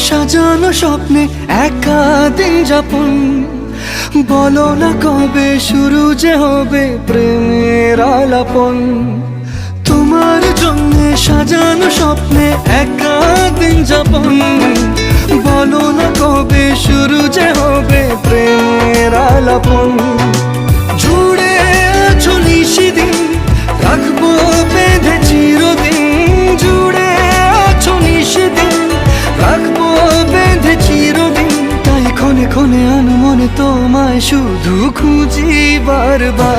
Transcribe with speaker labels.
Speaker 1: সাজানো স্বপ্নে একা দিন যাপন, বলো না কবে শুরু যে হবে প্রেমের আলাপন। তোমার জন্য সাজানো স্বপ্নে একা দিন যাপন, বলো না কবে শুরু যে হবে প্রেমের আলাপন। জুড়ে আছো নিশিদিন, রাখবো বেঁধে চিরদিন। জুড়ে আছো নিশিদিন, রাখবো বেঁধে চিরদিন। তাই ক্ষণে ক্ষণে আনমনে তোমায় শুধু খুঁজি বারবার।